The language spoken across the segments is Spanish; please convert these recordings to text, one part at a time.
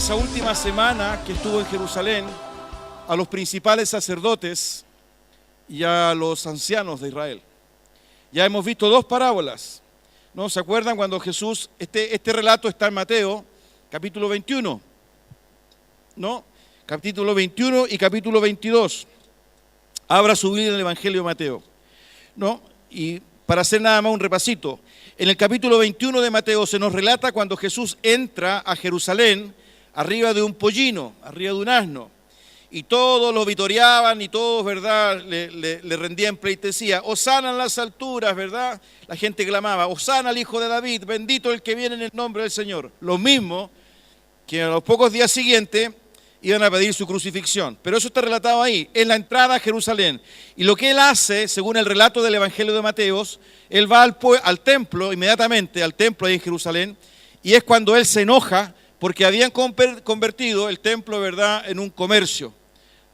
esa última semana que estuvo en Jerusalén a los principales sacerdotes y a los ancianos de Israel. Ya hemos visto dos parábolas, ¿no? ¿Se acuerdan cuando Jesús, este relato está en Mateo, capítulo 21, ¿no? Capítulo 21 y capítulo 22. Abra su Biblia en el Evangelio de Mateo, ¿no? Y para hacer nada más un repasito, en el capítulo 21 de Mateo se nos relata cuando Jesús entra a Jerusalén arriba de un pollino, arriba de un asno, y todos lo vitoreaban y todos, ¿verdad?, le rendían pleitesía. Hosana en las alturas, ¿verdad? La gente clamaba, Hosana al Hijo de David, bendito el que viene en el nombre del Señor. Lo mismo que a los pocos días siguientes iban a pedir su crucifixión. Pero eso está relatado ahí, en la entrada a Jerusalén. Y lo que él hace, según el relato del Evangelio de Mateo, él va al templo, inmediatamente al templo ahí en Jerusalén, y es cuando él se enoja porque habían convertido el templo, ¿verdad?, en un comercio.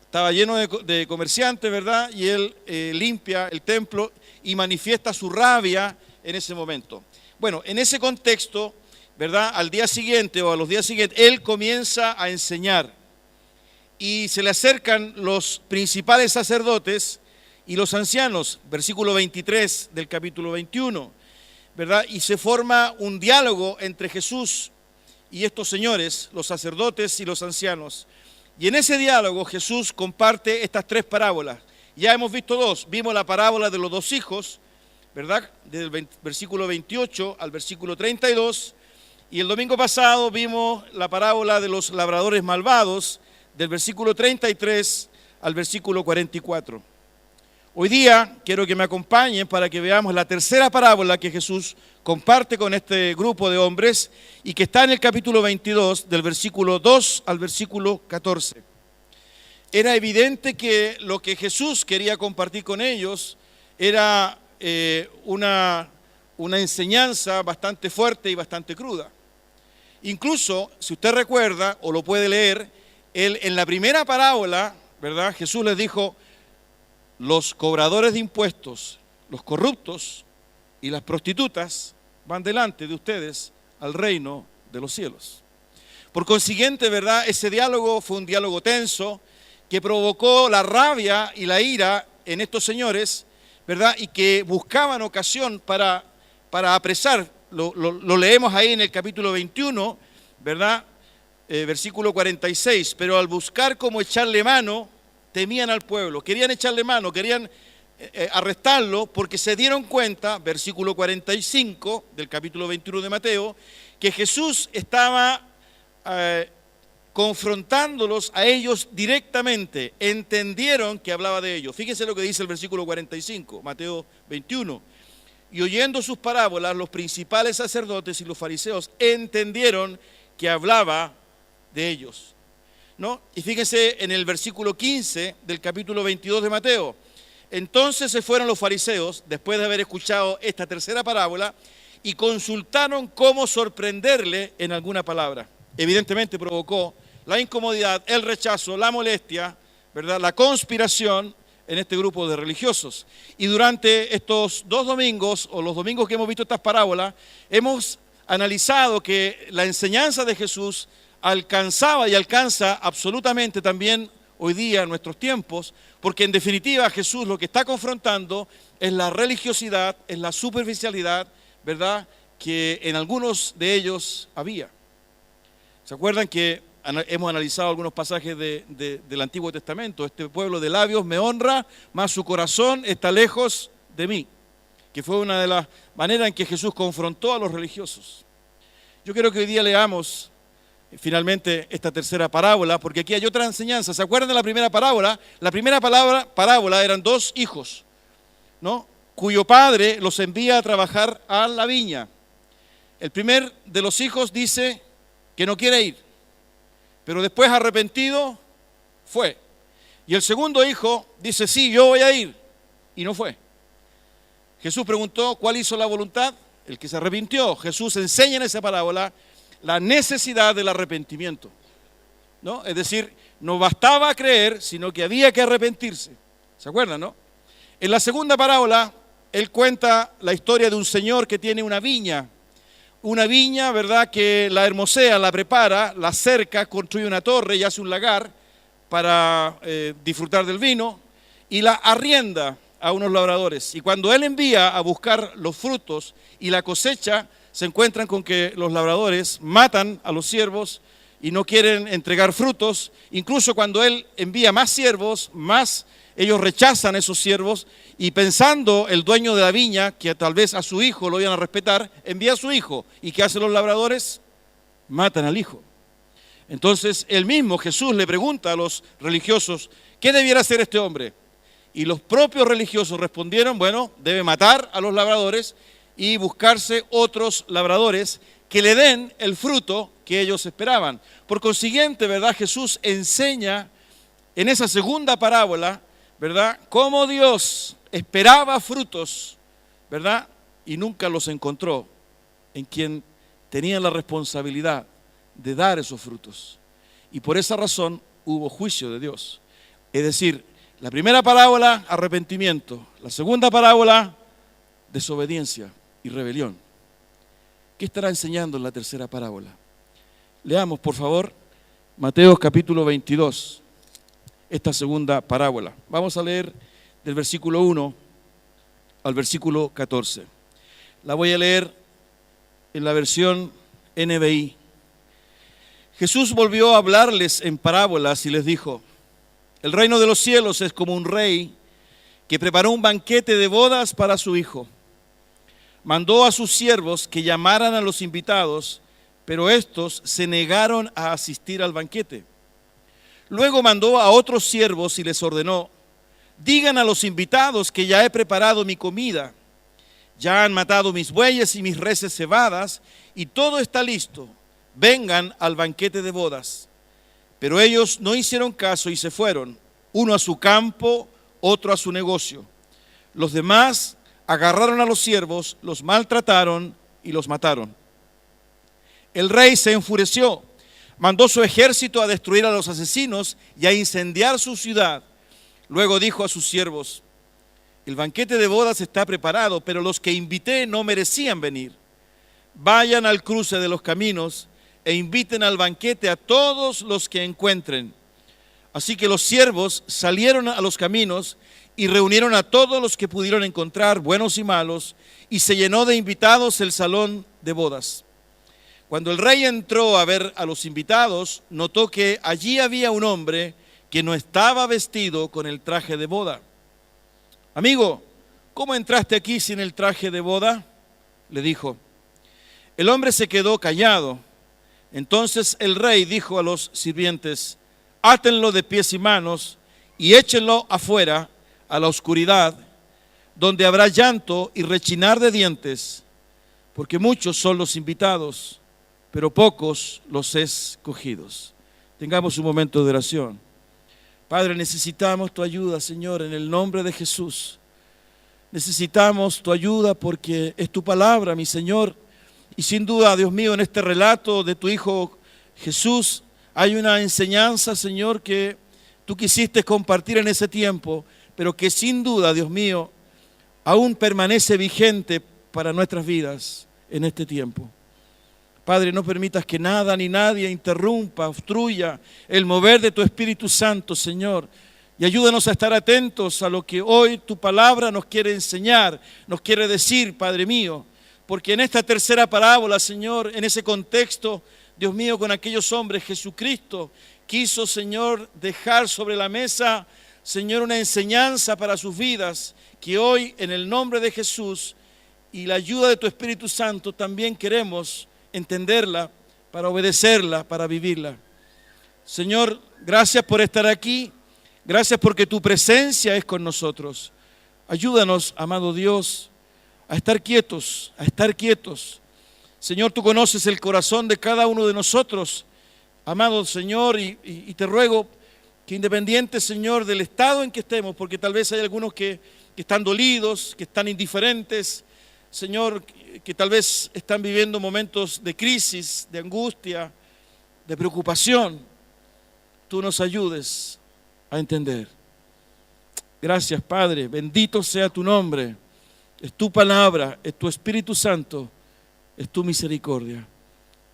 Estaba lleno de comerciantes, ¿verdad? Y él limpia el templo y manifiesta su rabia en ese momento. Bueno, en ese contexto, ¿verdad?, al día siguiente o a los días siguientes, él comienza a enseñar. Y se le acercan los principales sacerdotes y los ancianos, versículo 23 del capítulo 21, ¿verdad? Y se forma un diálogo entre Jesús y estos señores, los sacerdotes y los ancianos. Y en ese diálogo Jesús comparte estas tres parábolas. Ya hemos visto dos. Vimos la parábola de los dos hijos, ¿verdad?, del versículo 28 al versículo 32. Y el domingo pasado vimos la parábola de los labradores malvados, del versículo 33 al versículo 44. Hoy día quiero que me acompañen para que veamos la tercera parábola que Jesús comparte con este grupo de hombres y que está en el capítulo 22, del versículo 2 al versículo 14. Era evidente que lo que Jesús quería compartir con ellos era una enseñanza bastante fuerte y bastante cruda. Incluso, si usted recuerda o lo puede leer, en la primera parábola, ¿verdad?, Jesús les dijo: los cobradores de impuestos, los corruptos y las prostitutas van delante de ustedes al reino de los cielos. Por consiguiente, ¿verdad?, ese diálogo fue un diálogo tenso que provocó la rabia y la ira en estos señores, ¿verdad?, y que buscaban ocasión para apresar. Lo leemos ahí en el capítulo 21, ¿verdad?, versículo 46, pero al buscar cómo echarle mano, temían al pueblo, querían echarle mano, querían arrestarlo porque se dieron cuenta, versículo 45 del capítulo 21 de Mateo, que Jesús estaba confrontándolos a ellos directamente, entendieron que hablaba de ellos. Fíjense lo que dice el versículo 45, Mateo 21. Y oyendo sus parábolas, los principales sacerdotes y los fariseos entendieron que hablaba de ellos, ¿no? Y fíjense en el versículo 15 del capítulo 22 de Mateo. Entonces se fueron los fariseos, después de haber escuchado esta tercera parábola, y consultaron cómo sorprenderle en alguna palabra. Evidentemente provocó la incomodidad, el rechazo, la molestia, ¿verdad?, la conspiración en este grupo de religiosos. Y durante estos dos domingos, o los domingos que hemos visto estas parábolas, hemos analizado que la enseñanza de Jesús alcanzaba y alcanza absolutamente también hoy día en nuestros tiempos, porque en definitiva Jesús lo que está confrontando es la religiosidad, es la superficialidad, ¿verdad?, que en algunos de ellos había. ¿Se acuerdan que hemos analizado algunos pasajes del Antiguo Testamento? Este pueblo de labios me honra, mas su corazón está lejos de mí, que fue una de las maneras en que Jesús confrontó a los religiosos. Yo quiero que hoy día leamos finalmente esta tercera parábola, porque aquí hay otra enseñanza. ¿Se acuerdan de la primera parábola? La primera parábola eran dos hijos, ¿no?, cuyo padre los envía a trabajar a la viña. El primer de los hijos dice que no quiere ir, pero después arrepentido fue. Y el segundo hijo dice: sí, yo voy a ir, y no fue. Jesús preguntó: ¿cuál hizo la voluntad? El que se arrepintió. Jesús enseña en esa parábola la necesidad del arrepentimiento, ¿no? Es decir, no bastaba creer, sino que había que arrepentirse. ¿Se acuerdan, no? En la segunda parábola, él cuenta la historia de un señor que tiene una viña, una viña, ¿verdad?, que la hermosea, la prepara, la cerca, construye una torre y hace un lagar para disfrutar del vino y la arrienda a unos labradores. Y cuando él envía a buscar los frutos y la cosecha, se encuentran con que los labradores matan a los siervos y no quieren entregar frutos. Incluso cuando él envía más siervos, más ellos rechazan a esos siervos, y pensando el dueño de la viña que tal vez a su hijo lo iban a respetar, envía a su hijo. ¿Y qué hacen los labradores? Matan al hijo. Entonces el mismo Jesús le pregunta a los religiosos, ¿qué debiera hacer este hombre? Y los propios religiosos respondieron, bueno, debe matar a los labradores y buscarse otros labradores que le den el fruto que ellos esperaban. Por consiguiente, ¿verdad?, Jesús enseña en esa segunda parábola, ¿verdad?, cómo Dios esperaba frutos, ¿verdad?, y nunca los encontró en quien tenía la responsabilidad de dar esos frutos. Y por esa razón hubo juicio de Dios. Es decir, la primera parábola, arrepentimiento. La segunda parábola, desobediencia y rebelión. ¿Qué estará enseñando en la tercera parábola? Leamos, por favor, Mateo capítulo 22, esta segunda parábola. Vamos a leer del versículo 1 al versículo 14. La voy a leer en la versión NBI. Jesús volvió a hablarles en parábolas y les dijo: el reino de los cielos es como un rey que preparó un banquete de bodas para su hijo. Mandó a sus siervos que llamaran a los invitados, pero estos se negaron a asistir al banquete. Luego mandó a otros siervos y les ordenó: digan a los invitados que ya he preparado mi comida. Ya han matado mis bueyes y mis reses cebadas y todo está listo. Vengan al banquete de bodas. Pero ellos no hicieron caso y se fueron, uno a su campo, otro a su negocio. Los demás agarraron a los siervos, los maltrataron y los mataron. El rey se enfureció, mandó su ejército a destruir a los asesinos y a incendiar su ciudad. Luego dijo a sus siervos: el banquete de bodas está preparado, pero los que invité no merecían venir. Vayan al cruce de los caminos e inviten al banquete a todos los que encuentren. Así que los siervos salieron a los caminos y reunieron a todos los que pudieron encontrar, buenos y malos, y se llenó de invitados el salón de bodas. Cuando el rey entró a ver a los invitados, notó que allí había un hombre que no estaba vestido con el traje de boda. Amigo, ¿cómo entraste aquí sin el traje de boda?, le dijo. El hombre se quedó callado. Entonces el rey dijo a los sirvientes: átenlo de pies y manos y échenlo afuera a la oscuridad, donde habrá llanto y rechinar de dientes, porque muchos son los invitados, pero pocos los escogidos. Tengamos un momento de oración. Padre, necesitamos tu ayuda, Señor, en el nombre de Jesús. Necesitamos tu ayuda porque es tu palabra, mi Señor. Y sin duda, Dios mío, en este relato de tu Hijo Jesús hay una enseñanza, Señor, que tú quisiste compartir en ese tiempo, pero que sin duda, Dios mío, aún permanece vigente para nuestras vidas en este tiempo. Padre, no permitas que nada ni nadie interrumpa, obstruya el mover de tu Espíritu Santo, Señor. Y ayúdanos a estar atentos a lo que hoy tu palabra nos quiere enseñar, nos quiere decir, Padre mío. Porque en esta tercera parábola, Señor, en ese contexto, Dios mío, con aquellos hombres, Jesucristo quiso, Señor, dejar sobre la mesa, Señor, una enseñanza para sus vidas, que hoy, en el nombre de Jesús y la ayuda de tu Espíritu Santo, también queremos entenderla, para obedecerla, para vivirla. Señor, gracias por estar aquí, gracias porque tu presencia es con nosotros. Ayúdanos, amado Dios, a estar quietos, a estar quietos. Señor, tú conoces el corazón de cada uno de nosotros, amado Señor, y te ruego que independiente, Señor, del estado en que estemos, porque tal vez hay algunos que están dolidos, que están indiferentes, Señor, que tal vez están viviendo momentos de crisis, de angustia, de preocupación, tú nos ayudes a entender. Gracias, Padre, bendito sea tu nombre. Es tu palabra, es tu Espíritu Santo es tu misericordia.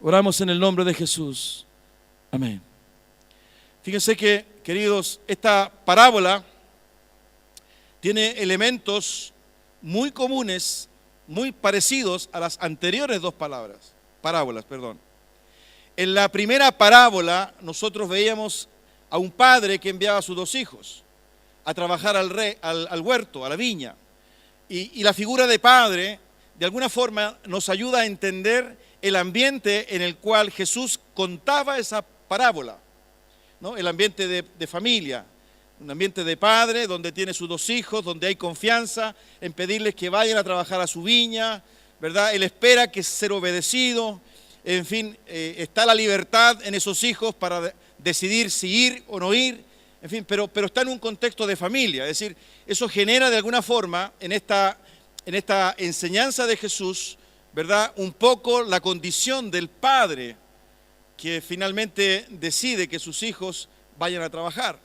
Oramos en el nombre de Jesús. Amén. Fíjense que, queridos, esta parábola tiene elementos muy comunes, muy parecidos a las anteriores dos parábolas. En la primera parábola nosotros veíamos a un padre que enviaba a sus dos hijos a trabajar al huerto, a la viña. Y la figura de padre, de alguna forma, nos ayuda a entender el ambiente en el cual Jesús contaba esa parábola, ¿no? El ambiente de familia, un ambiente de padre donde tiene sus dos hijos, donde hay confianza en pedirles que vayan a trabajar a su viña, ¿verdad? Él espera que ser obedecido, en fin, está la libertad en esos hijos para decidir si ir o no ir, en fin, pero está en un contexto de familia, es decir, eso genera de alguna forma en esta enseñanza de Jesús, ¿verdad? Un poco la condición del padre que finalmente decide que sus hijos vayan a trabajar.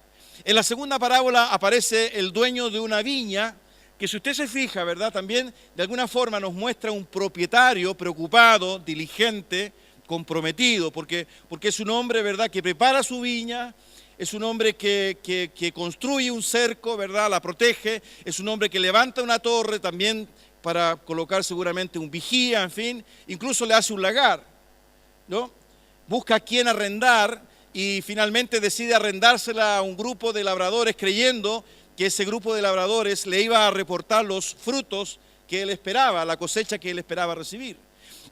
En la segunda parábola aparece el dueño de una viña, que si usted se fija, ¿verdad? También de alguna forma nos muestra un propietario preocupado, diligente, comprometido, porque es un hombre, ¿verdad?, que prepara su viña, es un hombre que construye un cerco, ¿verdad?, la protege, es un hombre que levanta una torre también para colocar seguramente un vigía, en fin, incluso le hace un lagar, ¿no? Busca a quién arrendar y finalmente decide arrendársela a un grupo de labradores creyendo que ese grupo de labradores le iba a reportar los frutos que él esperaba, la cosecha que él esperaba recibir.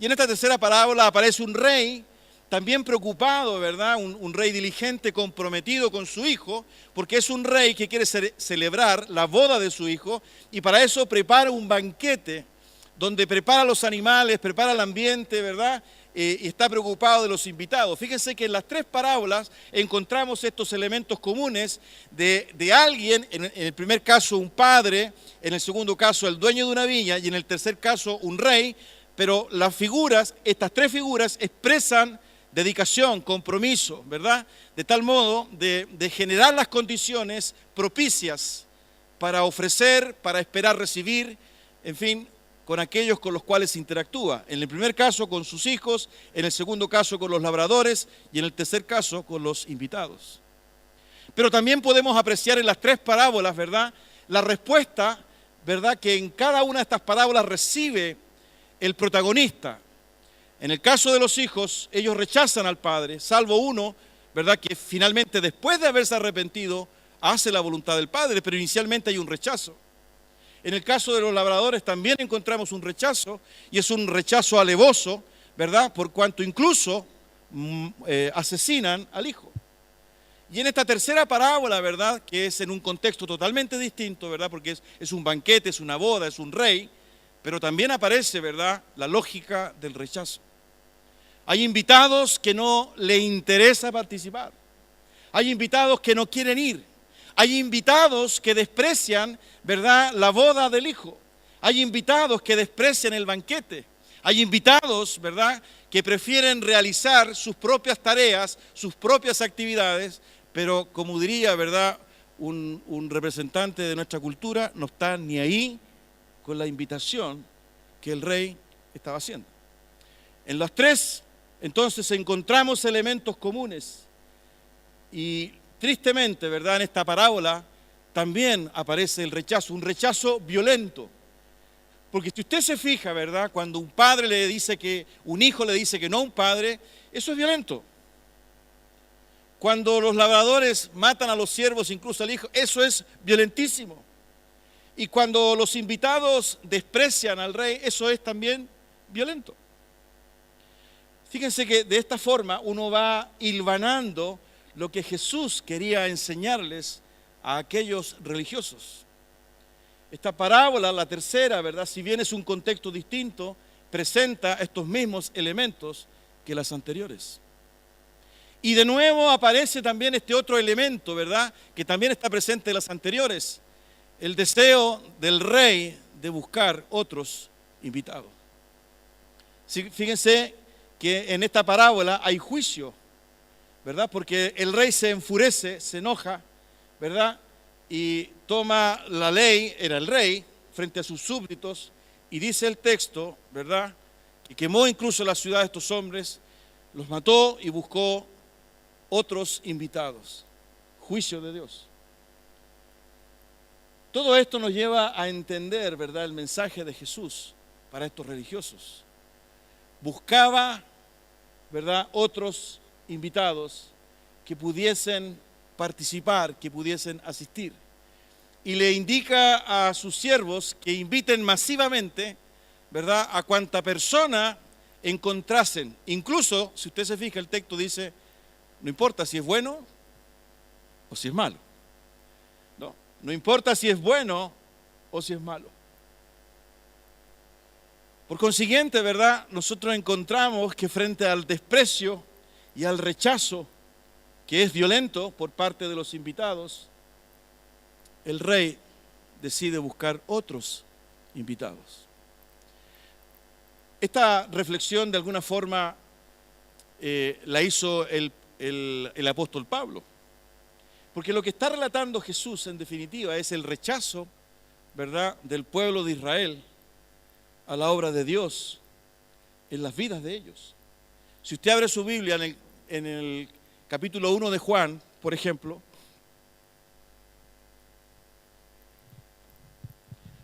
Y en esta tercera parábola aparece un rey también preocupado, ¿verdad? Un rey diligente, comprometido con su hijo, porque es un rey que quiere celebrar la boda de su hijo y para eso prepara un banquete donde prepara los animales, prepara el ambiente, ¿verdad? Y está preocupado de los invitados. Fíjense que en las tres parábolas encontramos estos elementos comunes de alguien, en el primer caso un padre, en el segundo caso el dueño de una viña y en el tercer caso un rey, pero las figuras, estas tres figuras expresan dedicación, compromiso, ¿verdad? De tal modo de generar las condiciones propicias para ofrecer, para esperar recibir, en fin, con aquellos con los cuales interactúa. En el primer caso con sus hijos, en el segundo caso con los labradores y en el tercer caso con los invitados. Pero también podemos apreciar en las tres parábolas, ¿verdad?, la respuesta, ¿verdad?, que en cada una de estas parábolas recibe el protagonista. En el caso de los hijos, ellos rechazan al padre, salvo uno, ¿verdad?, que finalmente después de haberse arrepentido hace la voluntad del padre, pero inicialmente hay un rechazo. En el caso de los labradores también encontramos un rechazo, y es un rechazo alevoso, ¿verdad?, por cuanto incluso asesinan al hijo. Y en esta tercera parábola, ¿verdad?, que es en un contexto totalmente distinto, ¿verdad?, porque es un banquete, es una boda, es un rey, pero también aparece, ¿verdad?, la lógica del rechazo. Hay invitados que no les interesa participar. Hay invitados que no quieren ir. Hay invitados que desprecian, ¿verdad?, la boda del hijo. Hay invitados que desprecian el banquete. Hay invitados, ¿verdad?, que prefieren realizar sus propias tareas, sus propias actividades, pero como diría, ¿verdad?, un representante de nuestra cultura, no está ni ahí con la invitación que el rey estaba haciendo. En los tres, entonces, encontramos elementos comunes y tristemente, ¿verdad?, en esta parábola también aparece el rechazo, un rechazo violento. Porque si usted se fija, ¿verdad?, cuando un padre le dice que, un hijo le dice que no a un padre, eso es violento. Cuando los labradores matan a los siervos, incluso al hijo, eso es violentísimo. Y cuando los invitados desprecian al rey, eso es también violento. Fíjense que de esta forma uno va hilvanando lo que Jesús quería enseñarles a aquellos religiosos. Esta parábola, la tercera, ¿verdad?, si bien es un contexto distinto, presenta estos mismos elementos que las anteriores. Y de nuevo aparece también este otro elemento, ¿verdad?, que también está presente en las anteriores, el deseo del rey de buscar otros invitados. Fíjense que en esta parábola hay juicio, ¿verdad?, porque el rey se enfurece, se enoja, ¿verdad?, y toma la ley, era el rey, frente a sus súbditos, y dice el texto, ¿verdad?, y quemó incluso la ciudad de estos hombres, los mató y buscó otros invitados. Juicio de Dios. Todo esto nos lleva a entender, ¿verdad?, el mensaje de Jesús para estos religiosos. Buscaba, ¿verdad?, otros invitados que pudiesen participar, que pudiesen asistir. Y le indica a sus siervos que inviten masivamente, ¿verdad?, a cuanta persona encontrasen. Incluso, si usted se fija, el texto dice, no importa si es bueno o si es malo. No importa si es bueno o si es malo. Por consiguiente, ¿verdad?, nosotros encontramos que frente al desprecio y al rechazo, que es violento por parte de los invitados, el rey decide buscar otros invitados. Esta reflexión de alguna forma la hizo el apóstol Pablo. Porque lo que está relatando Jesús, en definitiva, es el rechazo, ¿verdad?, del pueblo de Israel a la obra de Dios en las vidas de ellos. Si usted abre su Biblia en el capítulo 1 de Juan, por ejemplo,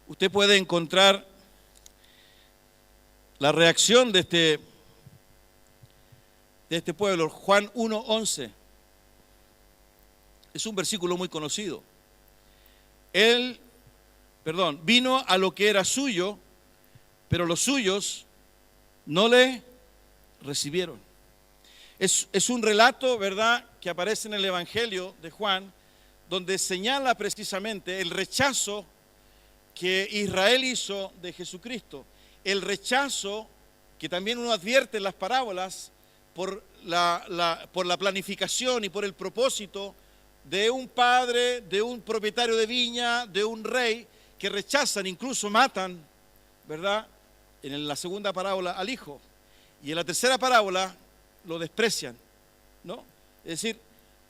usted puede encontrar la reacción de este pueblo. Juan 1:11. Es un versículo muy conocido. Vino a lo que era suyo, pero los suyos no le recibieron. Es un relato, ¿verdad?, que aparece en el Evangelio de Juan, donde señala precisamente el rechazo que Israel hizo de Jesucristo. El rechazo que también uno advierte en las parábolas por la planificación y por el propósito de un padre, de un propietario de viña, de un rey, que rechazan, incluso matan, ¿verdad?, en la segunda parábola al hijo. Y en la tercera parábola lo desprecian, ¿no? Es decir,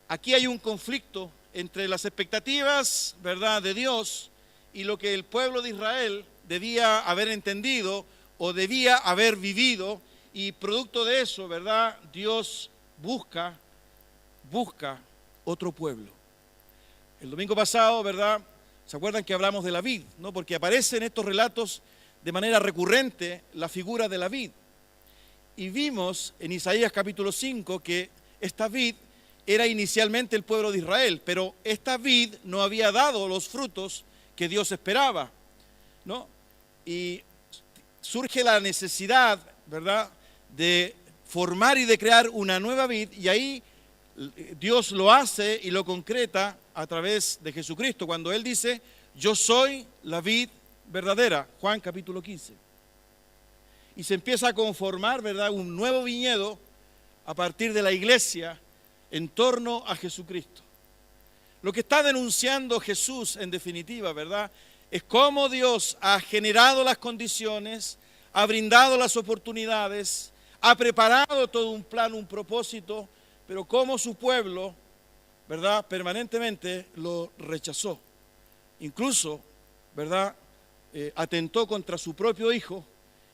aquí hay un conflicto entre las expectativas, ¿verdad?, de Dios y lo que el pueblo de Israel debía haber entendido o debía haber vivido, y producto de eso, ¿verdad?, Dios busca otro pueblo. El domingo pasado, ¿verdad?, ¿se acuerdan que hablamos de la vid?, ¿no? Porque aparece en estos relatos de manera recurrente la figura de la vid. Y vimos en Isaías capítulo 5 que esta vid era inicialmente el pueblo de Israel, pero esta vid no había dado los frutos que Dios esperaba, ¿no? Y surge la necesidad, ¿verdad?, de formar y de crear una nueva vid, y ahí Dios lo hace y lo concreta a través de Jesucristo, cuando Él dice, yo soy la vid verdadera, Juan capítulo 15. Y se empieza a conformar, ¿verdad?, un nuevo viñedo a partir de la iglesia en torno a Jesucristo. Lo que está denunciando Jesús, en definitiva, ¿verdad?, es cómo Dios ha generado las condiciones, ha brindado las oportunidades, ha preparado todo un plan, un propósito, pero cómo su pueblo, ¿verdad?, permanentemente lo rechazó. Incluso, ¿verdad?, atentó contra su propio hijo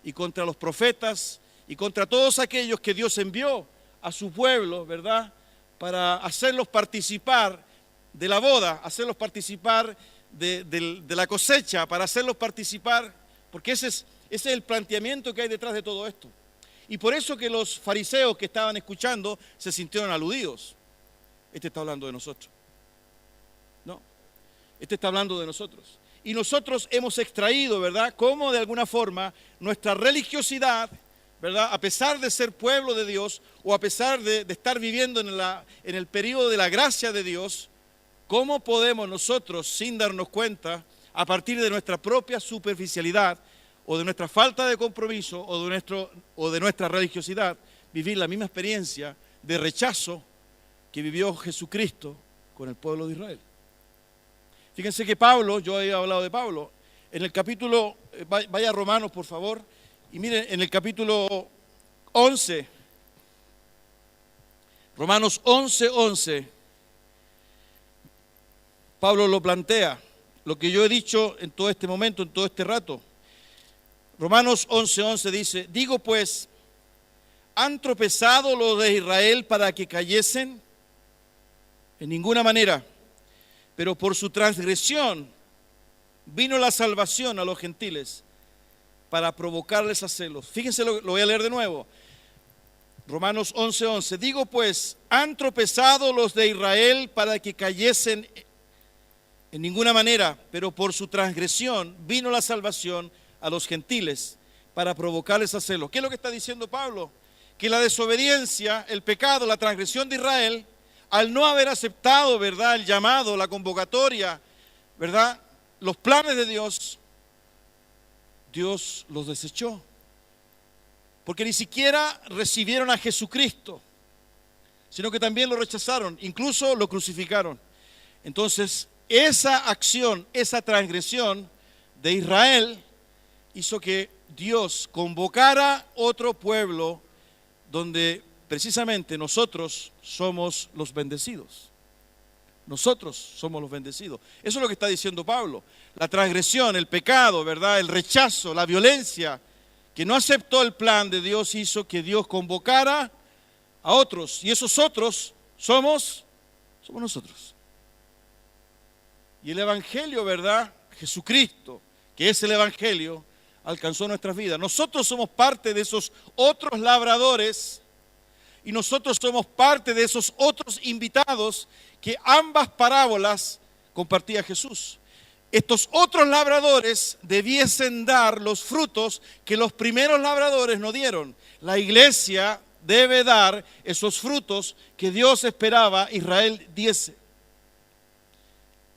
y contra los profetas y contra todos aquellos que Dios envió a su pueblo, ¿verdad?, para hacerlos participar de la boda, hacerlos participar de la cosecha, para hacerlos participar, porque ese es el planteamiento que hay detrás de todo esto. Y por eso que los fariseos que estaban escuchando se sintieron aludidos. Este está hablando de nosotros. No, este está hablando de nosotros. Y nosotros hemos extraído, ¿verdad?, cómo de alguna forma nuestra religiosidad, ¿verdad?, a pesar de ser pueblo de Dios o a pesar de estar viviendo en el periodo de la gracia de Dios, cómo podemos nosotros, sin darnos cuenta, a partir de nuestra propia superficialidad o de nuestra falta de compromiso o de nuestra religiosidad, vivir la misma experiencia de rechazo que vivió Jesucristo con el pueblo de Israel. Fíjense que Pablo, yo he hablado de Pablo, en el capítulo, vaya a Romanos por favor, y miren, en el capítulo 11, Romanos 11:11, Pablo lo plantea, lo que yo he dicho en todo este momento, en todo este rato. Romanos 11:11 dice, digo pues, ¿han tropezado los de Israel para que cayesen? En ninguna manera, pero por su transgresión vino la salvación a los gentiles para provocarles a celos. Fíjense, lo voy a leer de nuevo. Romanos 11:11. Digo pues, ¿han tropezado los de Israel para que cayesen? En ninguna manera, pero por su transgresión vino la salvación a los gentiles para provocarles a celos. ¿Qué es lo que está diciendo Pablo? Que la desobediencia, el pecado, la transgresión de Israel, al no haber aceptado, ¿verdad?, el llamado, la convocatoria, ¿verdad?, los planes de Dios, Dios los desechó. Porque ni siquiera recibieron a Jesucristo, sino que también lo rechazaron, incluso lo crucificaron. Entonces, esa acción, esa transgresión de Israel hizo que Dios convocara otro pueblo donde precisamente nosotros somos los bendecidos. Nosotros somos los bendecidos. Eso es lo que está diciendo Pablo. La transgresión, el pecado, ¿verdad?, el rechazo, la violencia, que no aceptó el plan de Dios, hizo que Dios convocara a otros. Y esos otros somos nosotros. Y el Evangelio, ¿verdad?, Jesucristo, que es el Evangelio, alcanzó nuestras vidas. Nosotros somos parte de esos otros labradores y nosotros somos parte de esos otros invitados que ambas parábolas compartía Jesús. Estos otros labradores debiesen dar los frutos que los primeros labradores no dieron. La iglesia debe dar esos frutos que Dios esperaba Israel diese.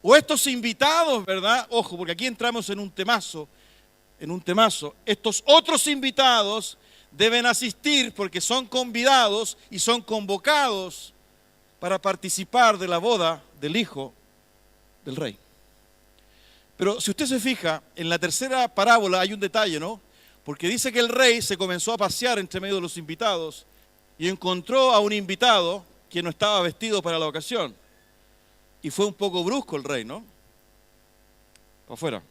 O estos invitados, ¿verdad? Ojo, porque aquí entramos en un temazo. Estos otros invitados deben asistir porque son convidados y son convocados para participar de la boda del Hijo del Rey. Pero si usted se fija, en la tercera parábola hay un detalle, ¿no? Porque dice que el rey se comenzó a pasear entre medio de los invitados y encontró a un invitado que no estaba vestido para la ocasión. Y fue un poco brusco el rey, ¿no? Para afuera.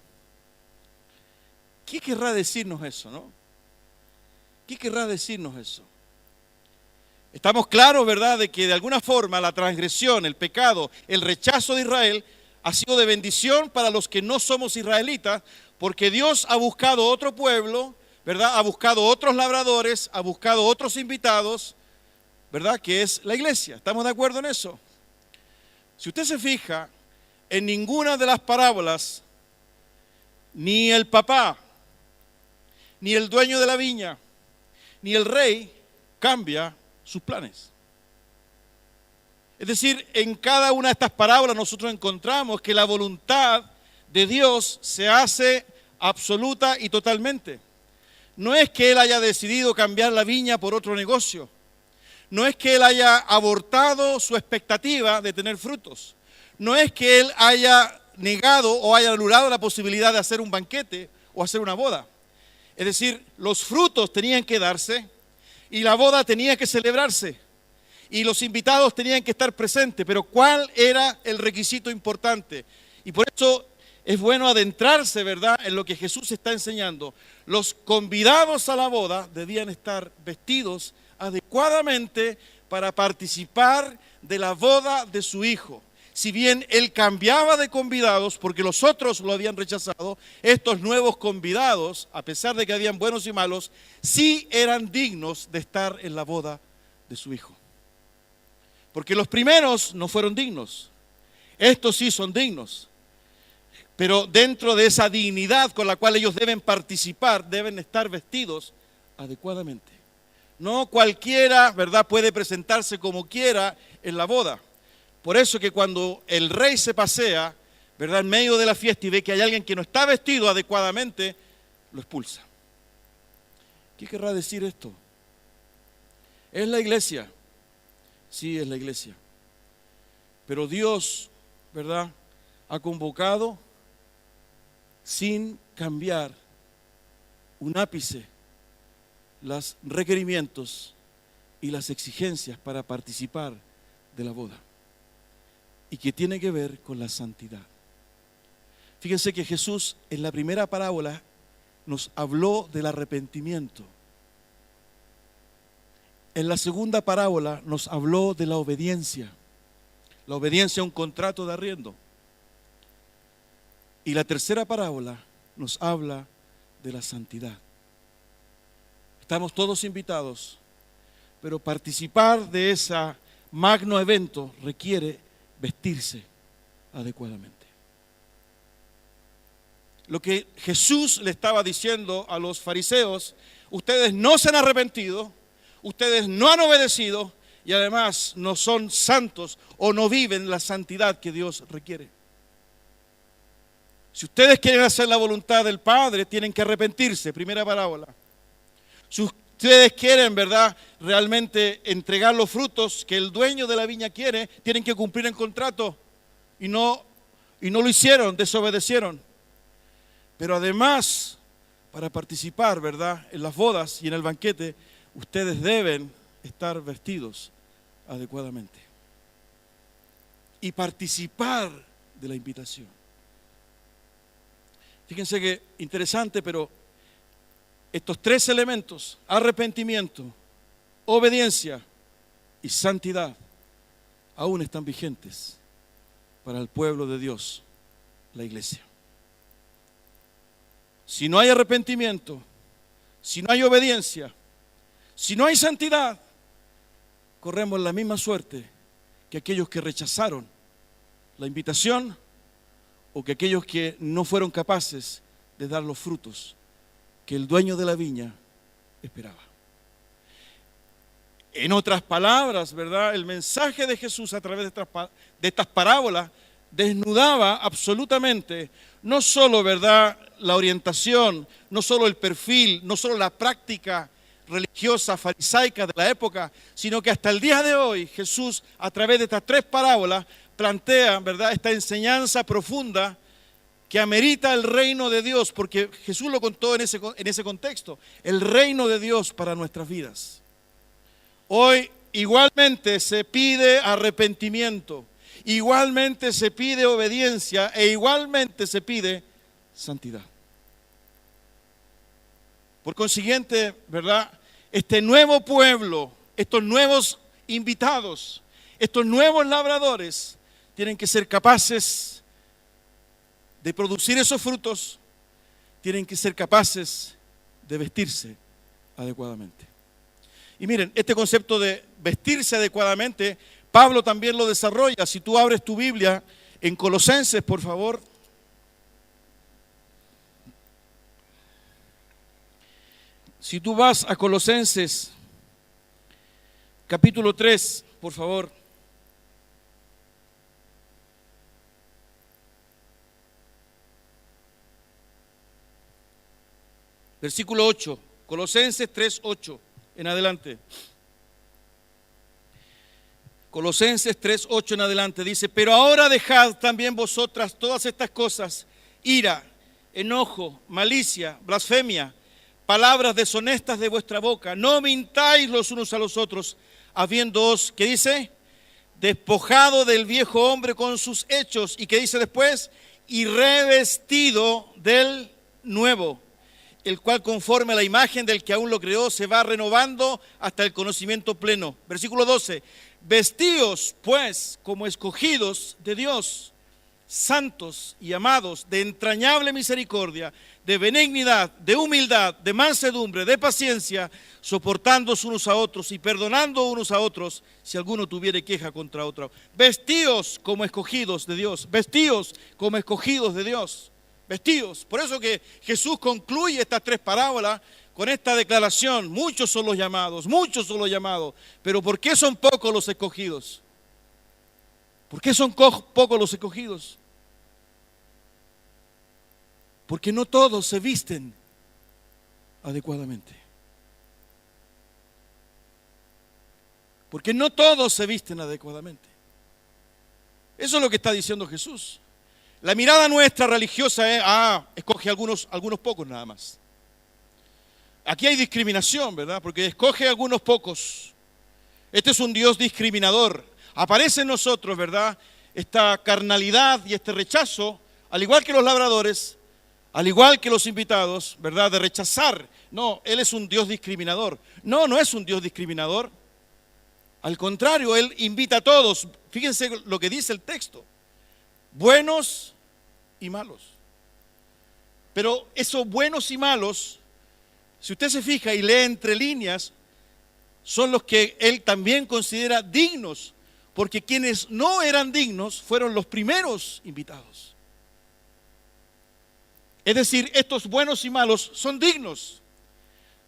¿Qué querrá decirnos eso, no? ¿Qué querrá decirnos eso? Estamos claros, ¿verdad?, de que de alguna forma la transgresión, el pecado, el rechazo de Israel ha sido de bendición para los que no somos israelitas, porque Dios ha buscado otro pueblo, ¿verdad? Ha buscado otros labradores, ha buscado otros invitados, ¿verdad?, que es la iglesia. ¿Estamos de acuerdo en eso? Si usted se fija, en ninguna de las parábolas, ni el papá, ni el dueño de la viña, ni el rey cambia sus planes. Es decir, en cada una de estas parábolas nosotros encontramos que la voluntad de Dios se hace absoluta y totalmente. No es que Él haya decidido cambiar la viña por otro negocio. No es que Él haya abortado su expectativa de tener frutos. No es que Él haya negado o haya anulado la posibilidad de hacer un banquete o hacer una boda. Es decir, los frutos tenían que darse y la boda tenía que celebrarse y los invitados tenían que estar presentes. Pero ¿cuál era el requisito importante? Y por eso es bueno adentrarse, ¿verdad?, en lo que Jesús está enseñando. Los convidados a la boda debían estar vestidos adecuadamente para participar de la boda de su Hijo. Si bien Él cambiaba de convidados porque los otros lo habían rechazado, estos nuevos convidados, a pesar de que habían buenos y malos, sí eran dignos de estar en la boda de su Hijo. Porque los primeros no fueron dignos, estos sí son dignos. Pero dentro de esa dignidad con la cual ellos deben participar, deben estar vestidos adecuadamente. No cualquiera, ¿verdad?, puede presentarse como quiera en la boda. Por eso que cuando el rey se pasea, ¿verdad?, en medio de la fiesta y ve que hay alguien que no está vestido adecuadamente, lo expulsa. ¿Qué querrá decir esto? ¿Es la iglesia? Sí, es la iglesia. Pero Dios, ¿verdad?, ha convocado sin cambiar un ápice los requerimientos y las exigencias para participar de la boda, y que tiene que ver con la santidad. Fíjense que Jesús en la primera parábola nos habló del arrepentimiento. En la segunda parábola nos habló de la obediencia a un contrato de arriendo. Y la tercera parábola nos habla de la santidad. Estamos todos invitados, pero participar de ese magno evento requiere vestirse adecuadamente. Lo que Jesús le estaba diciendo a los fariseos: ustedes no se han arrepentido, ustedes no han obedecido y además no son santos o no viven la santidad que Dios requiere. Si ustedes quieren hacer la voluntad del Padre, tienen que arrepentirse, primera parábola. Si ustedes quieren, ¿verdad?, realmente entregar los frutos que el dueño de la viña quiere, tienen que cumplir el contrato y no lo hicieron, desobedecieron. Pero además, para participar, ¿verdad?, en las bodas y en el banquete, ustedes deben estar vestidos adecuadamente y participar de la invitación. Fíjense que interesante, pero estos tres elementos, arrepentimiento, obediencia y santidad, aún están vigentes para el pueblo de Dios, la iglesia. Si no hay arrepentimiento, si no hay obediencia, si no hay santidad, corremos la misma suerte que aquellos que rechazaron la invitación o que aquellos que no fueron capaces de dar los frutos que el dueño de la viña esperaba. En otras palabras, ¿verdad?, el mensaje de Jesús a través de estas parábolas desnudaba absolutamente no solo, ¿verdad?, la orientación, no solo el perfil, no solo la práctica religiosa farisaica de la época, sino que hasta el día de hoy Jesús, a través de estas tres parábolas, plantea, ¿verdad?, esta enseñanza profunda que amerita el reino de Dios, porque Jesús lo contó en ese contexto, el reino de Dios para nuestras vidas. Hoy igualmente se pide arrepentimiento, igualmente se pide obediencia e igualmente se pide santidad. Por consiguiente, ¿verdad?, este nuevo pueblo, estos nuevos invitados, estos nuevos labradores tienen que ser capaces de producir esos frutos, tienen que ser capaces de vestirse adecuadamente. Y miren, este concepto de vestirse adecuadamente, Pablo también lo desarrolla. Si tú abres tu Biblia en Colosenses, por favor. Si tú vas a Colosenses, capítulo 3, por favor. Versículo 8, Colosenses 3, 8, en adelante. Colosenses 3, 8 en adelante dice: pero ahora dejad también vosotras todas estas cosas: ira, enojo, malicia, blasfemia, palabras deshonestas de vuestra boca. No mintáis los unos a los otros, habiéndoos, ¿qué dice?, despojado del viejo hombre con sus hechos. ¿Y qué dice después? Y revestido del nuevo, el cual conforme a la imagen del que aún lo creó se va renovando hasta el conocimiento pleno. Versículo 12: vestíos pues como escogidos de Dios, santos y amados, de entrañable misericordia, de benignidad, de humildad, de mansedumbre, de paciencia, soportándoos unos a otros y perdonando unos a otros si alguno tuviere queja contra otro. Vestíos como escogidos de Dios, vestíos como escogidos de Dios. Vestidos. Por eso que Jesús concluye estas tres parábolas con esta declaración: muchos son los llamados, pero ¿por qué son pocos los escogidos? ¿Por qué son pocos los escogidos? Porque no todos se visten adecuadamente. Porque no todos se visten adecuadamente. Eso es lo que está diciendo Jesús. La mirada nuestra religiosa es: escoge algunos pocos nada más. Aquí hay discriminación, ¿verdad? Porque escoge algunos pocos. Este es un Dios discriminador. Aparece en nosotros, ¿verdad?, esta carnalidad y este rechazo, al igual que los labradores, Al igual que los invitados, ¿verdad? De rechazar. No, Él es un Dios discriminador. No, no es un Dios discriminador. Al contrario, Él invita a todos. Fíjense lo que dice el texto. Buenos y malos. Pero esos buenos y malos, si usted se fija y lee entre líneas, son los que Él también considera dignos. Porque quienes no eran dignos fueron los primeros invitados. Es decir, estos buenos y malos son dignos.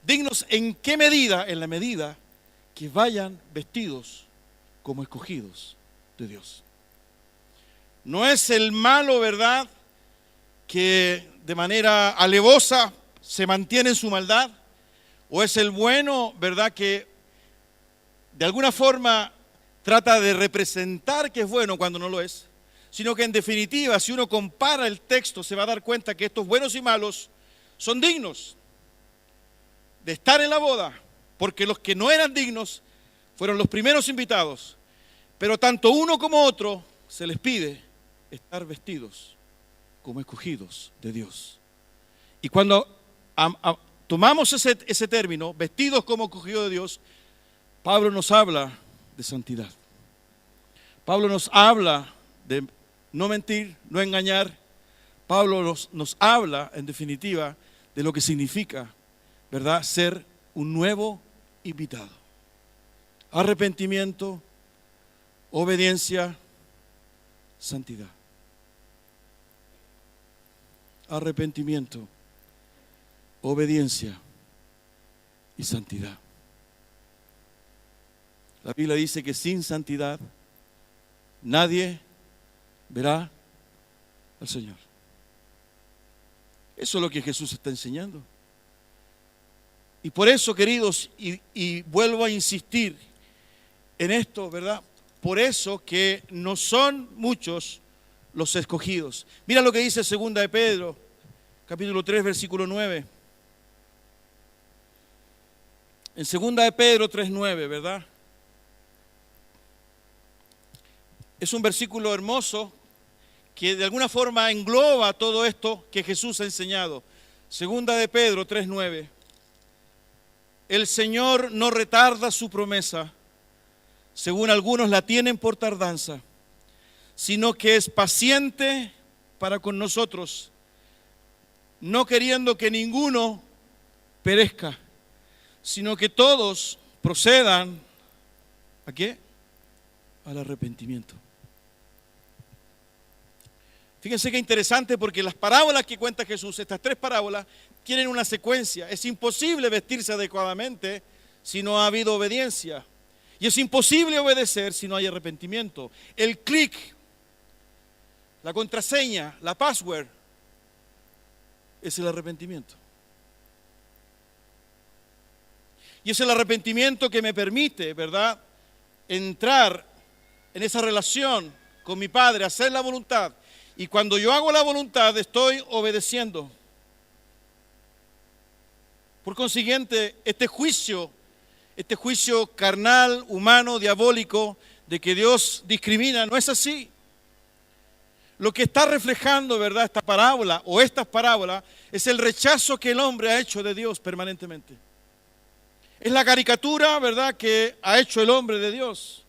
¿Dignos en qué medida? En la medida que vayan vestidos como escogidos de Dios. No es el malo, ¿verdad?, que de manera alevosa se mantiene en su maldad, o es el bueno, ¿verdad?, que de alguna forma trata de representar que es bueno cuando no lo es, sino que en definitiva, si uno compara el texto, se va a dar cuenta que estos buenos y malos son dignos de estar en la boda, porque los que no eran dignos fueron los primeros invitados, pero tanto uno como otro se les pide estar vestidos como escogidos de Dios. Y cuando tomamos ese término, vestidos como escogidos de Dios, Pablo nos habla de santidad. Pablo nos habla de no mentir, no engañar. Pablo nos habla, en definitiva, de lo que significa, ¿verdad?, ser un nuevo invitado. Arrepentimiento, obediencia, santidad. Arrepentimiento, obediencia y santidad. La Biblia dice que sin santidad nadie verá al Señor. Eso es lo que Jesús está enseñando. Y por eso, queridos, y vuelvo a insistir en esto, ¿verdad? Por eso que no son muchos los escogidos. Mira lo que dice 2 de Pedro, capítulo 3, versículo 9. En 2 de Pedro 3:9, ¿verdad? Es un versículo hermoso que de alguna forma engloba todo esto que Jesús ha enseñado. 2 de Pedro 3:9. El Señor no retarda su promesa, según algunos la tienen por tardanza, sino que es paciente para con nosotros, no queriendo que ninguno perezca, sino que todos procedan, ¿a qué? Al arrepentimiento. Fíjense qué interesante, porque las parábolas que cuenta Jesús, estas 3 parábolas, tienen una secuencia. Es imposible vestirse adecuadamente si no ha habido obediencia. Y es imposible obedecer si no hay arrepentimiento. El clic, la contraseña, la password, es el arrepentimiento. Y es el arrepentimiento que me permite, ¿verdad?, entrar en esa relación con mi Padre, hacer la voluntad. Y cuando yo hago la voluntad, estoy obedeciendo. Por consiguiente, este juicio carnal, humano, diabólico, de que Dios discrimina, no es así. Lo que está reflejando, ¿verdad?, esta parábola o estas parábolas es el rechazo que el hombre ha hecho de Dios permanentemente. Es la caricatura, ¿verdad?, que ha hecho el hombre de Dios.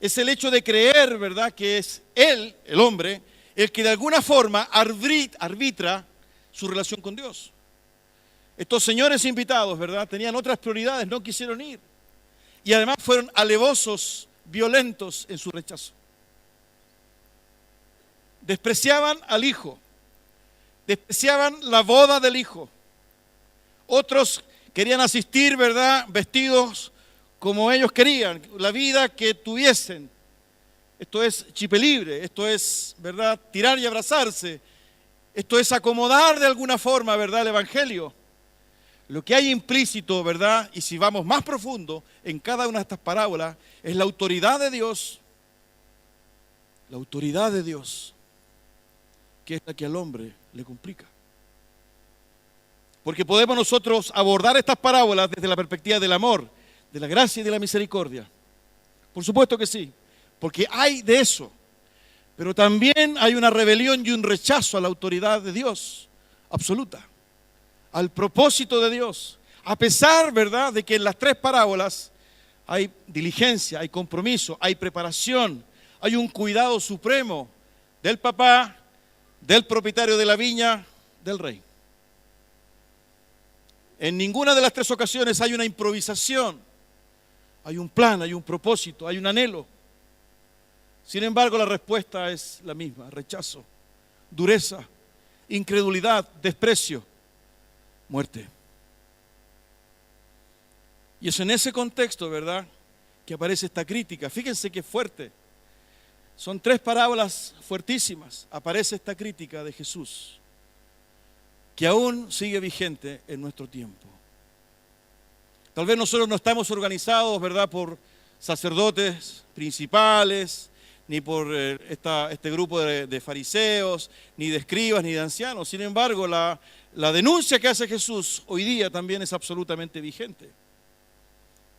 Es el hecho de creer, ¿verdad?, que es él, el hombre, el que de alguna forma arbitra su relación con Dios. Estos señores invitados, ¿verdad?, tenían otras prioridades, no quisieron ir. Y además fueron alevosos, violentos en su rechazo. Despreciaban al hijo, despreciaban la boda del hijo. Otros querían asistir, ¿verdad?, vestidos como ellos querían, la vida que tuviesen. Esto es chipe libre, esto es, ¿verdad?, tirar y abrazarse. Esto es acomodar de alguna forma, ¿verdad?, el evangelio. Lo que hay implícito, ¿verdad?, y si vamos más profundo en cada una de estas parábolas, es la autoridad de Dios. La autoridad de Dios, que es la que al hombre le complica. Porque podemos nosotros abordar estas parábolas desde la perspectiva del amor, de la gracia y de la misericordia. Por supuesto que sí, porque hay de eso. Pero también hay una rebelión y un rechazo a la autoridad de Dios, absoluta, al propósito de Dios. A pesar, ¿verdad?, de que en las tres parábolas hay diligencia, hay compromiso, hay preparación, hay un cuidado supremo del papá, del propietario de la viña, del rey. En ninguna de las tres ocasiones hay una improvisación, hay un plan, hay un propósito, hay un anhelo. Sin embargo, la respuesta es la misma: rechazo, dureza, incredulidad, desprecio, muerte. Y es en ese contexto, ¿verdad?, que aparece esta crítica. Fíjense qué fuerte. Son tres parábolas fuertísimas. Aparece esta crítica de Jesús, que aún sigue vigente en nuestro tiempo. Tal vez nosotros no estamos organizados, ¿verdad?, por sacerdotes principales, ni por este grupo de fariseos, ni de escribas, ni de ancianos. Sin embargo, la denuncia que hace Jesús hoy día también es absolutamente vigente.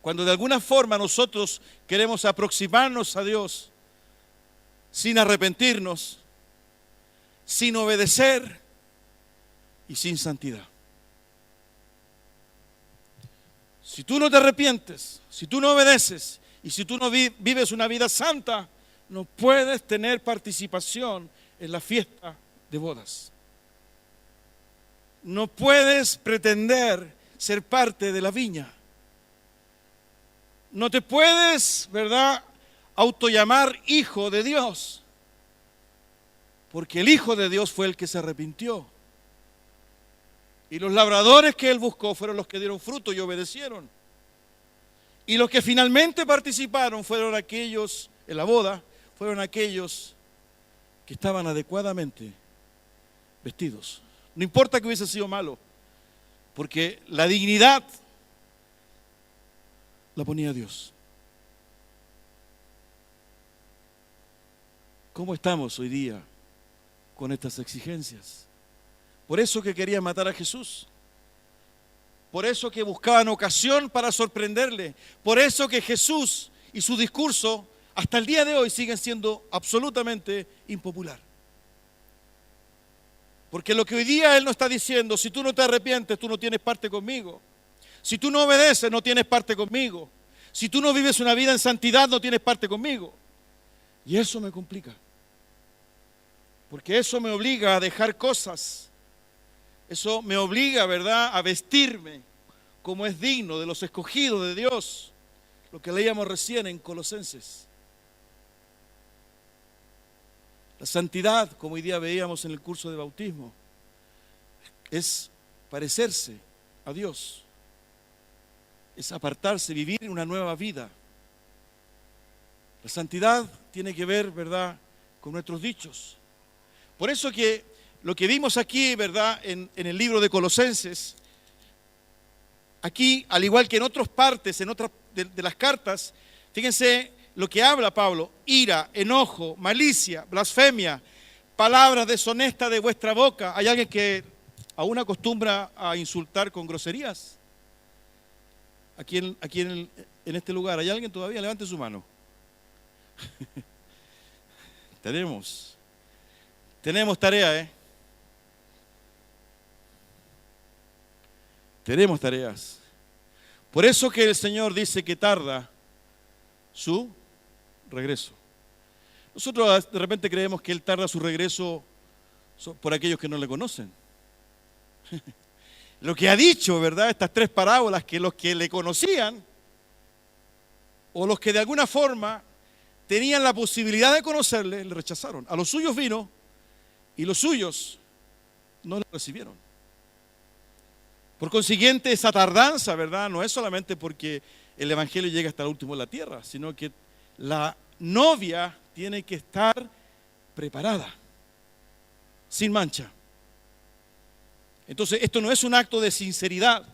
Cuando de alguna forma nosotros queremos aproximarnos a Dios sin arrepentirnos, sin obedecer y sin santidad. Si tú no te arrepientes, si tú no obedeces y si tú no vives una vida santa, no puedes tener participación en la fiesta de bodas. No puedes pretender ser parte de la viña. No te puedes, ¿verdad?, autollamar hijo de Dios, porque el Hijo de Dios fue el que se arrepintió. Y los labradores que Él buscó fueron los que dieron fruto y obedecieron. Y los que finalmente participaron fueron aquellos, en la boda, fueron aquellos que estaban adecuadamente vestidos. No importa que hubiese sido malo, porque la dignidad la ponía Dios. ¿Cómo estamos hoy día con estas exigencias? Por eso que querían matar a Jesús. Por eso que buscaban ocasión para sorprenderle. Por eso que Jesús y su discurso hasta el día de hoy siguen siendo absolutamente impopular. Porque lo que hoy día Él nos está diciendo: si tú no te arrepientes, tú no tienes parte conmigo. Si tú no obedeces, no tienes parte conmigo. Si tú no vives una vida en santidad, no tienes parte conmigo. Y eso me complica. Porque eso me obliga a dejar cosas. Eso me obliga, ¿verdad?, a vestirme como es digno de los escogidos de Dios. Lo que leíamos recién en Colosenses. La santidad, como hoy día veíamos en el curso de bautismo, es parecerse a Dios. Es apartarse, vivir una nueva vida. La santidad tiene que ver, ¿verdad?, con nuestros dichos. Por eso que lo que vimos aquí, ¿verdad?, en el libro de Colosenses, aquí, al igual que en otras partes, en otras de las cartas, fíjense lo que habla Pablo: ira, enojo, malicia, blasfemia, palabras deshonestas de vuestra boca. ¿Hay alguien que aún acostumbra a insultar con groserías? Aquí en este lugar, ¿hay alguien todavía? Levante su mano. Tenemos tarea, Tenemos tareas. Por eso que el Señor dice que tarda su regreso. Nosotros de repente creemos que Él tarda su regreso por aquellos que no le conocen. Lo que ha dicho, ¿verdad?, estas tres parábolas, que los que le conocían o los que de alguna forma tenían la posibilidad de conocerle, le rechazaron. A los suyos vino y los suyos no le recibieron. Por consiguiente, esa tardanza, ¿verdad?, no es solamente porque el Evangelio llega hasta el último de la tierra, sino que la novia tiene que estar preparada, sin mancha. Entonces, esto no es un acto de sinceridad.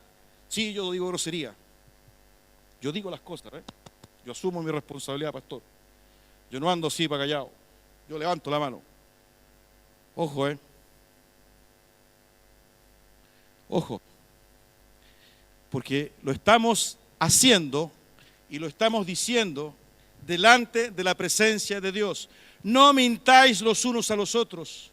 Sí, yo digo grosería. Yo digo las cosas, Yo asumo mi responsabilidad, pastor. Yo no ando así para callado. Yo levanto la mano. Ojo, Ojo. Porque lo estamos haciendo y lo estamos diciendo delante de la presencia de Dios. No mintáis los unos a los otros.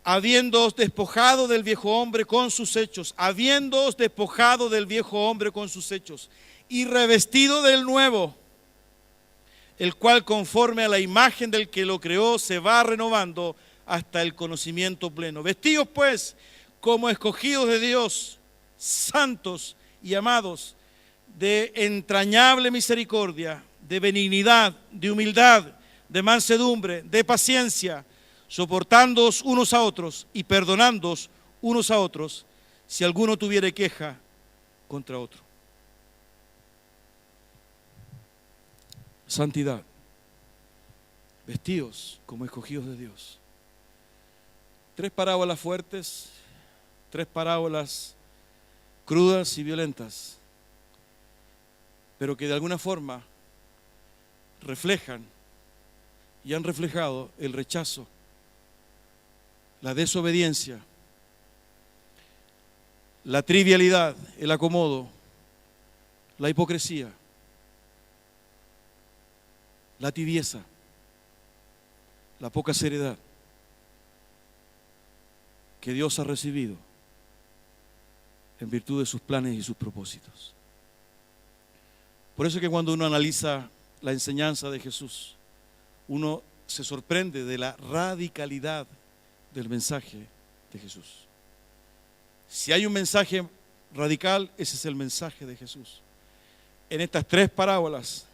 habiéndoos despojado del viejo hombre con sus hechos, habiéndoos despojado del viejo hombre con sus hechos, y revestido del nuevo, el cual conforme a la imagen del que lo creó se va renovando hasta el conocimiento pleno. Vestidos pues como escogidos de Dios, santos y amados, de entrañable misericordia, de benignidad, de humildad, de mansedumbre, de paciencia, soportándoos unos a otros y perdonándoos unos a otros, si alguno tuviere queja contra otro. Santidad. Vestidos como escogidos de Dios. 3 parábolas fuertes, 3 parábolas crudas y violentas, pero que de alguna forma reflejan y han reflejado el rechazo, la desobediencia, la trivialidad, el acomodo, la hipocresía, la tibieza, la poca seriedad que Dios ha recibido en virtud de sus planes y sus propósitos. Por eso es que cuando uno analiza la enseñanza de Jesús, uno se sorprende de la radicalidad del mensaje de Jesús. Si hay un mensaje radical, ese es el mensaje de Jesús. En estas 3 parábolas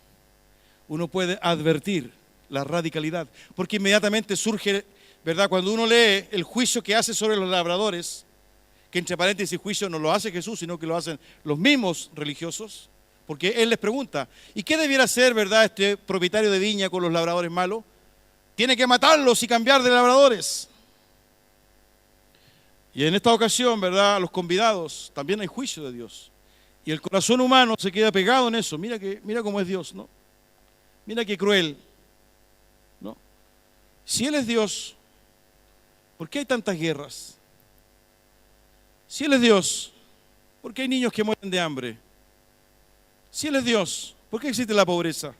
uno puede advertir la radicalidad, porque inmediatamente surge, ¿verdad? Cuando uno lee el juicio que hace sobre los labradores, que entre paréntesis juicio no lo hace Jesús, sino que lo hacen los mismos religiosos, porque Él les pregunta, ¿y qué debiera hacer, verdad, este propietario de viña con los labradores malos? Tiene que matarlos y cambiar de labradores. Y en esta ocasión, ¿verdad?, a los convidados también hay juicio de Dios. Y el corazón humano se queda pegado en eso. Mira cómo es Dios, ¿no? Mira qué cruel, ¿no? Si Él es Dios, ¿por qué hay tantas guerras? Si Él es Dios, ¿por qué hay niños que mueren de hambre? Si Él es Dios, ¿por qué existe la pobreza?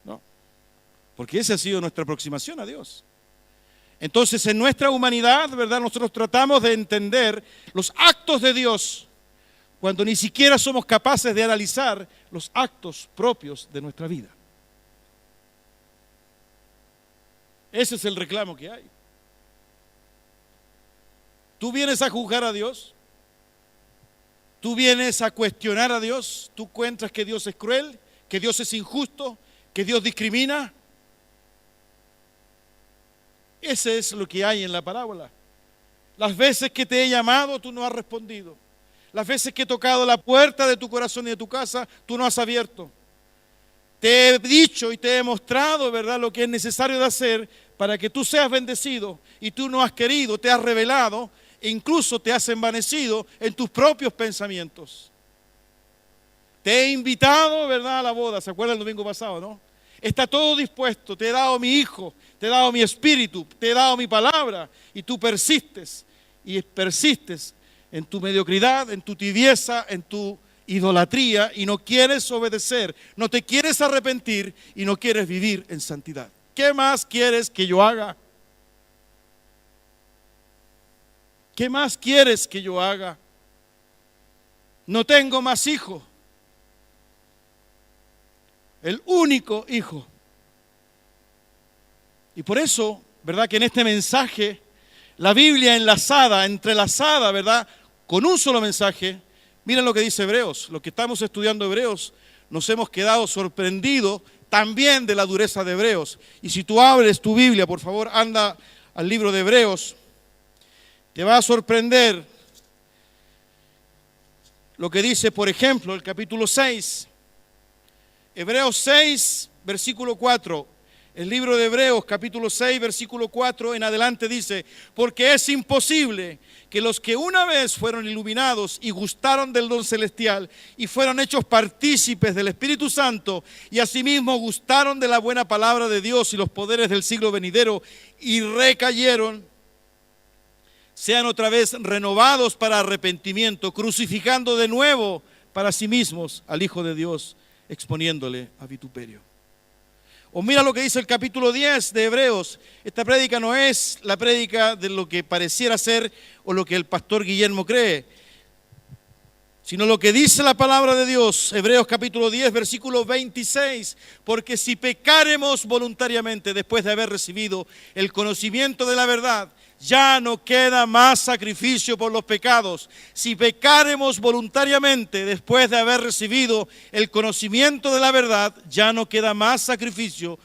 ¿No? Porque esa ha sido nuestra aproximación a Dios. Entonces, en nuestra humanidad, ¿verdad?, nosotros tratamos de entender los actos de Dios cuando ni siquiera somos capaces de analizar los actos propios de nuestra vida. Ese es el reclamo que hay. Tú vienes a juzgar a Dios, tú vienes a cuestionar a Dios, tú encuentras que Dios es cruel, que Dios es injusto, que Dios discrimina. Ese es lo que hay en la parábola. Las veces que te he llamado, tú no has respondido. Las veces que he tocado la puerta de tu corazón y de tu casa, tú no has abierto. Te he dicho y te he mostrado, ¿verdad?, lo que es necesario de hacer para que tú seas bendecido, y tú no has querido, te has rebelado e incluso te has envanecido en tus propios pensamientos. Te he invitado, ¿verdad?, a la boda. ¿Se acuerdan el domingo pasado, no? Está todo dispuesto, te he dado mi hijo, te he dado mi espíritu, te he dado mi palabra, y tú persistes en tu mediocridad, en tu tibieza, en tu idolatría, y no quieres obedecer, no te quieres arrepentir y no quieres vivir en santidad. ¿Qué más quieres que yo haga? ¿Qué más quieres que yo haga? No tengo más hijo. El único hijo. Y por eso, ¿verdad?, que en este mensaje, la Biblia entrelazada, ¿verdad?, con un solo mensaje. Miren lo que dice Hebreos. Los que estamos estudiando Hebreos nos hemos quedado sorprendidos también de la dureza de Hebreos. Y si tú abres tu Biblia, por favor, anda al libro de Hebreos, te va a sorprender lo que dice, por ejemplo, el capítulo 6. Hebreos 6, versículo 4. El libro de Hebreos, capítulo 6, versículo 4 en adelante dice: porque es imposible que los que una vez fueron iluminados y gustaron del don celestial y fueron hechos partícipes del Espíritu Santo y asimismo gustaron de la buena palabra de Dios y los poderes del siglo venidero y recayeron, sean otra vez renovados para arrepentimiento, crucificando de nuevo para sí mismos al Hijo de Dios, exponiéndole a vituperio. O mira lo que dice el capítulo 10 de Hebreos. Esta prédica no es la prédica de lo que pareciera ser o lo que el pastor Guillermo cree, sino lo que dice la palabra de Dios. Hebreos capítulo 10, versículo 26. Porque si pecáremos voluntariamente después de haber recibido el conocimiento de la verdad, ya no queda más sacrificio por los pecados. Si pecáremos voluntariamente después de haber recibido el conocimiento de la verdad, ya no queda más sacrificio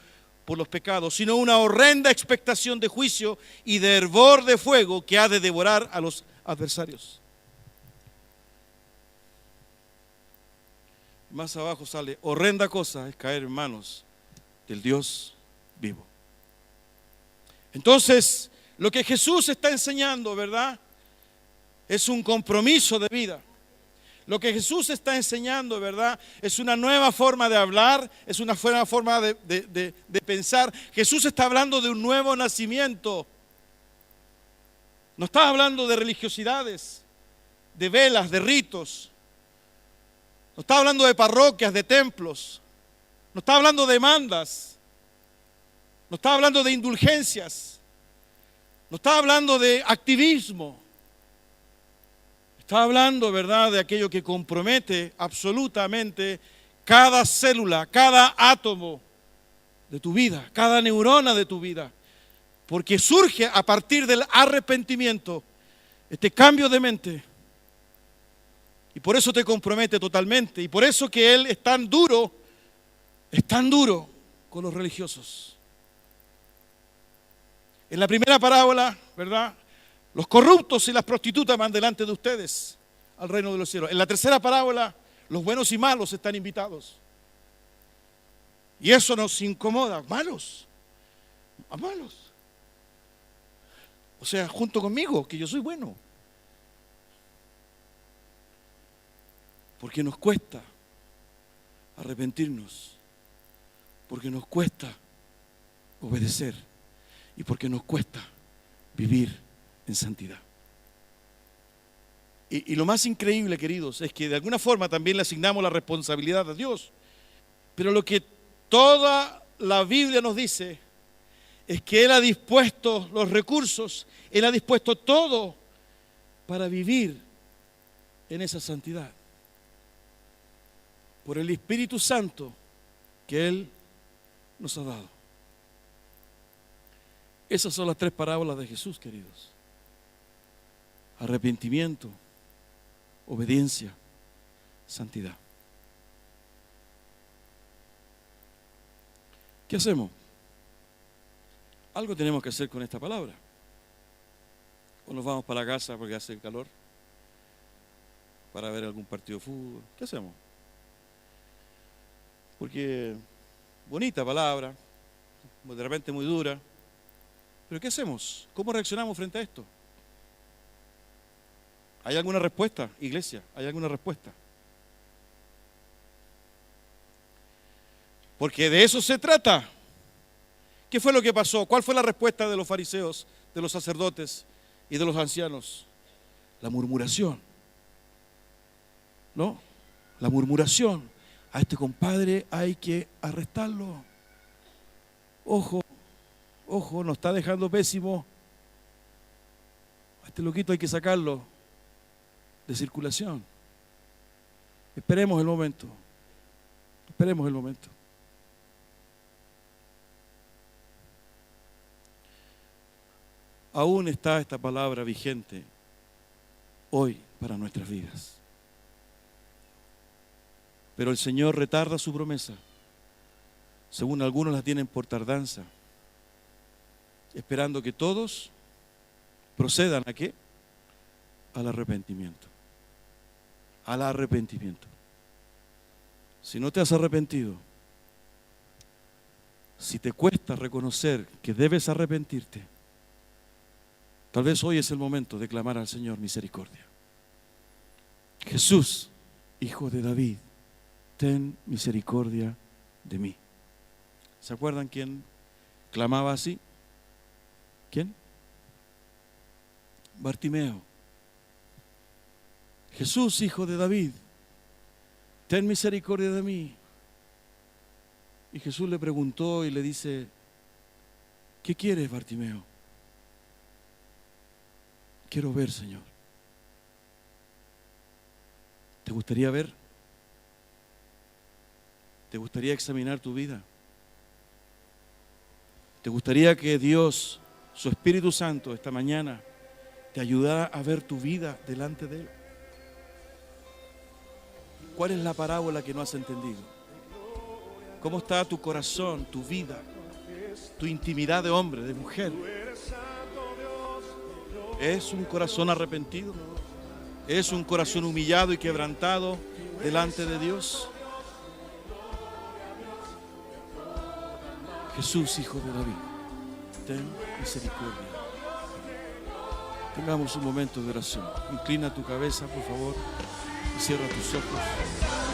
por los pecados, sino una horrenda expectación de juicio y de hervor de fuego que ha de devorar a los adversarios. Más abajo sale: horrenda cosa es caer en manos del Dios vivo. Entonces, lo que Jesús está enseñando, ¿verdad?, es un compromiso de vida. Lo que Jesús está enseñando, ¿verdad?, es una nueva forma de hablar, es una nueva forma de pensar. Jesús está hablando de un nuevo nacimiento. No está hablando de religiosidades, de velas, de ritos. No está hablando de parroquias, de templos. No está hablando de demandas. No está hablando de indulgencias. No está hablando de activismo. Está hablando, ¿verdad?, de aquello que compromete absolutamente cada célula, cada átomo de tu vida, cada neurona de tu vida. Porque surge a partir del arrepentimiento este cambio de mente. Y por eso te compromete totalmente. Y por eso que Él es tan duro con los religiosos. En la primera parábola, ¿verdad?, los corruptos y las prostitutas van delante de ustedes al reino de los cielos. En la tercera parábola, los buenos y malos están invitados. Y eso nos incomoda. Malos, a malos. O sea, junto conmigo, que yo soy bueno. Porque nos cuesta arrepentirnos, porque nos cuesta obedecer y porque nos cuesta vivir en santidad. Y lo más increíble, queridos, es que de alguna forma también le asignamos la responsabilidad a Dios. Pero lo que toda la Biblia nos dice es que Él ha dispuesto los recursos, Él ha dispuesto todo para vivir en esa santidad. Por el Espíritu Santo que Él nos ha dado. Esas son las tres parábolas de Jesús, queridos. Arrepentimiento, obediencia, santidad. ¿Qué hacemos? Algo tenemos que hacer con esta palabra. O nos vamos para la casa porque hace calor, para ver algún partido de fútbol. ¿Qué hacemos? Porque bonita palabra, de repente muy dura. ¿Pero qué hacemos? ¿Cómo reaccionamos frente a esto? ¿Hay alguna respuesta, iglesia? ¿Hay alguna respuesta? Porque de eso se trata. ¿Qué fue lo que pasó? ¿Cuál fue la respuesta de los fariseos, de los sacerdotes y de los ancianos? La murmuración. ¿No? La murmuración. A este compadre hay que arrestarlo. Ojo, ojo, nos está dejando pésimo. A este loquito hay que sacarlo de circulación. Esperemos el momento. Esperemos el momento. Aún está esta palabra vigente hoy para nuestras vidas. Pero el Señor retarda su promesa. Según algunos la tienen por tardanza, esperando que todos procedan ¿a qué? Al arrepentimiento. Al arrepentimiento. Si no te has arrepentido, si te cuesta reconocer que debes arrepentirte, tal vez hoy es el momento de clamar al Señor misericordia. Jesús, Hijo de David, ten misericordia de mí. ¿Se acuerdan quién clamaba así? ¿Quién? Bartimeo. Jesús, Hijo de David, ten misericordia de mí. Y Jesús le preguntó y le dice, ¿qué quieres, Bartimeo? Quiero ver, Señor. ¿Te gustaría ver? ¿Te gustaría examinar tu vida? ¿Te gustaría que Dios, su Espíritu Santo, esta mañana te ayudara a ver tu vida delante de Él? ¿Cuál es la parábola que no has entendido? ¿Cómo está tu corazón, tu vida, tu intimidad de hombre, de mujer? ¿Es un corazón arrepentido? ¿Es un corazón humillado y quebrantado delante de Dios? Jesús, Hijo de David, ten misericordia. Tengamos un momento de oración. Inclina tu cabeza, por favor, y cierra tus ojos.